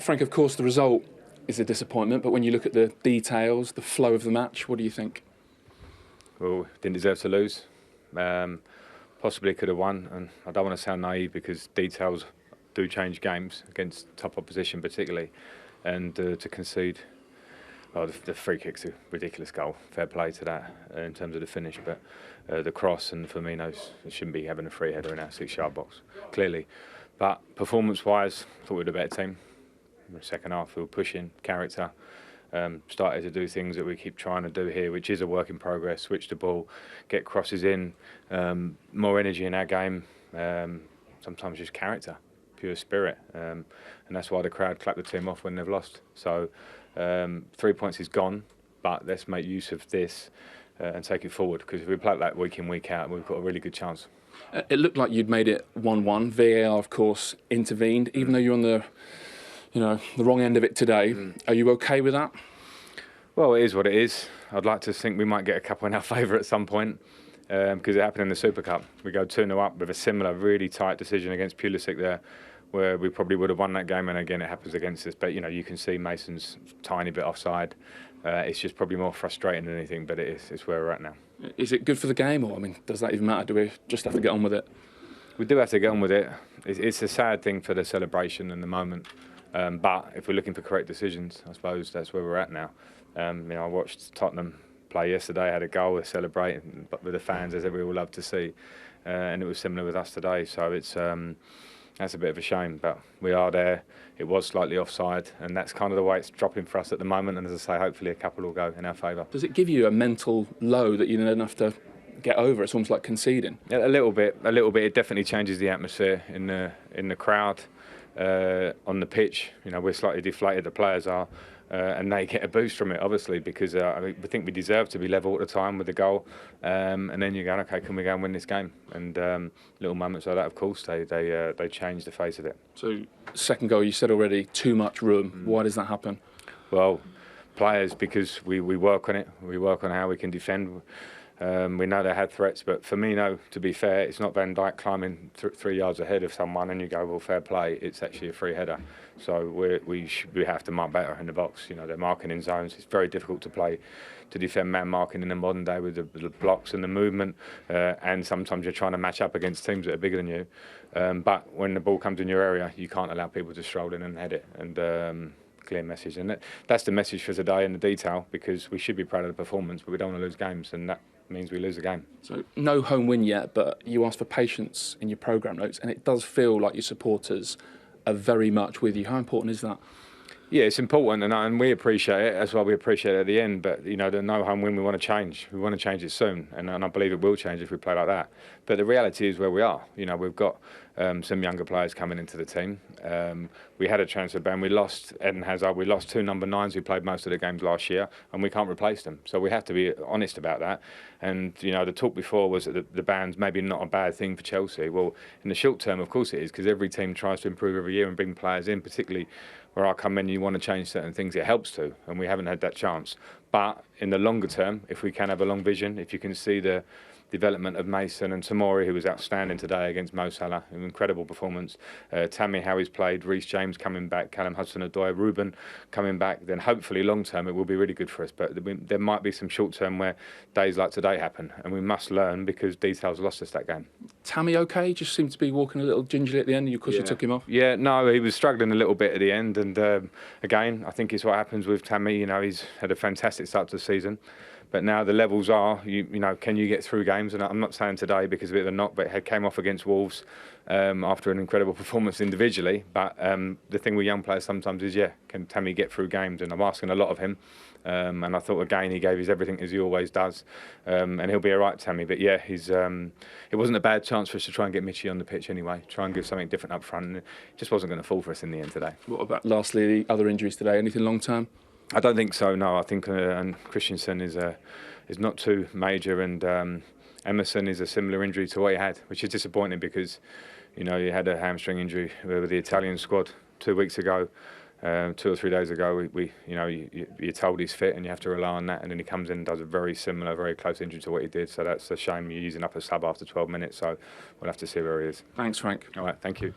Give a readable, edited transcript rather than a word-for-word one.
Frank, of course, the result is a disappointment, but when you look at the details, the flow of the match, what do you think? Well, didn't deserve to lose. Possibly could have won, and I don't want to sound naive because details do change games against top opposition particularly, and to concede, well, the free kick's a ridiculous goal. Fair play to that in terms of the finish, but the cross and Firmino's shouldn't be having a free header in our 6-yard box, clearly. But performance-wise, I thought we were a better team. In the second half, we were pushing, character. Started to do things that we keep trying to do here, which is a work in progress. Switch the ball, get crosses in, more energy in our game. Sometimes just character, pure spirit, and that's why the crowd clap the team off when they've lost. So 3 points is gone, but let's make use of this and take it forward. Because if we play that week in, week out, we've got a really good chance. It looked like you'd made it 1-1. VAR, of course, intervened, even though you're on the wrong end of it today. Are you okay with that? Well, it is what it is. I'd like to think we might get a couple in our favour at some point because it happened in the Super Cup. We go 2-0 up with a similar really tight decision against Pulisic there, where we probably would have won that game, and again it happens against us. But you can see Mason's tiny bit offside. It's just probably more frustrating than anything, but it's where we're at now. Is it good for the game, or does that even matter? Do we just have to get on with it? We do have to get on with it. It's a sad thing for the celebration and the moment. But if we're looking for correct decisions, I suppose that's where we're at now. I watched Tottenham play yesterday, had a goal, they're celebrating with the fans, as we all love to see, and it was similar with us today. So it's that's a bit of a shame, but we are there. It was slightly offside, and that's kind of the way it's dropping for us at the moment. And as I say, hopefully a couple will go in our favour. Does it give you a mental low that you don't have to get over? It's almost like conceding. Yeah, a little bit. It definitely changes the atmosphere in the crowd. On the pitch, we're slightly deflated, the players are, and they get a boost from it, obviously, because we think we deserve to be level at the time with the goal, and then you're going, okay, can we go and win this game? And little moments like that, of course, they change the face of it. So, second goal, you said already, too much room. Why does that happen? Well, players, because we work on it. We work on how we can defend. We know they had threats, but Firmino, to be fair, it's not Van Dijk climbing 3 yards ahead of someone and you go, well, fair play. It's actually a free header. So we have to mark better in the box. They're marking in zones. It's very difficult to defend man marking in the modern day with the blocks and the movement. And sometimes you're trying to match up against teams that are bigger than you. But when the ball comes in your area, you can't allow people to stroll in and head it. And clear message, and that's the message for today in the detail, because we should be proud of the performance, but we don't want to lose games, and that means we lose a game. So no home win yet, but you asked for patience in your programme notes, and it does feel like your supporters are very much with you. How important is that? Yeah, it's important, and we appreciate it. That's why we appreciate it at the end. But the no home win, we want to change. We want to change it soon, and I believe it will change if we play like that. But the reality is where we are. We've got some younger players coming into the team. We had a transfer ban. We lost Eden Hazard. We lost 2 number 9s who played most of the games last year, and we can't replace them. So we have to be honest about that. And the talk before was that the ban's maybe not a bad thing for Chelsea. Well, in the short term, of course it is, because every team tries to improve every year and bring players in, particularly where I come in and you want to change certain things, it helps to, and we haven't had that chance. But in the longer term, if we can have a long vision, if you can see the development of Mason and Tomori, who was outstanding today against Mo Salah, an incredible performance. Tammy, how he's played, Reece James coming back, Callum Hudson-Odoi, Ruben coming back, then hopefully long term it will be really good for us. But there might be some short term where days like today happen, and we must learn, because details lost us that game. Tammy okay? Just seemed to be walking a little gingerly at the end, and you took him off? Yeah, no, he was struggling a little bit at the end, and again, I think it's what happens with Tammy. He's had a fantastic start to the season. But now the levels are, can you get through games? And I'm not saying today because of a bit of a knock, but he came off against Wolves after an incredible performance individually. But the thing with young players sometimes is, can Tammy get through games? And I'm asking a lot of him. And I thought, again, he gave his everything, as he always does. And he'll be all right, Tammy. But yeah, it wasn't a bad chance for us to try and get Mitchie on the pitch anyway, try and give something different up front. And it just wasn't going to fall for us in the end today. What about, lastly, the other injuries today? Anything long term? I don't think so, no. I think and Christensen is not too major, and Emerson is a similar injury to what he had, which is disappointing because, he had a hamstring injury with the Italian squad 2 weeks ago. 2 or 3 days ago, you're told he's fit and you have to rely on that, and then he comes in and does a very similar, very close injury to what he did. So that's a shame. You're using up a sub after 12 minutes, so we'll have to see where he is. Thanks, Frank. All right, thank you.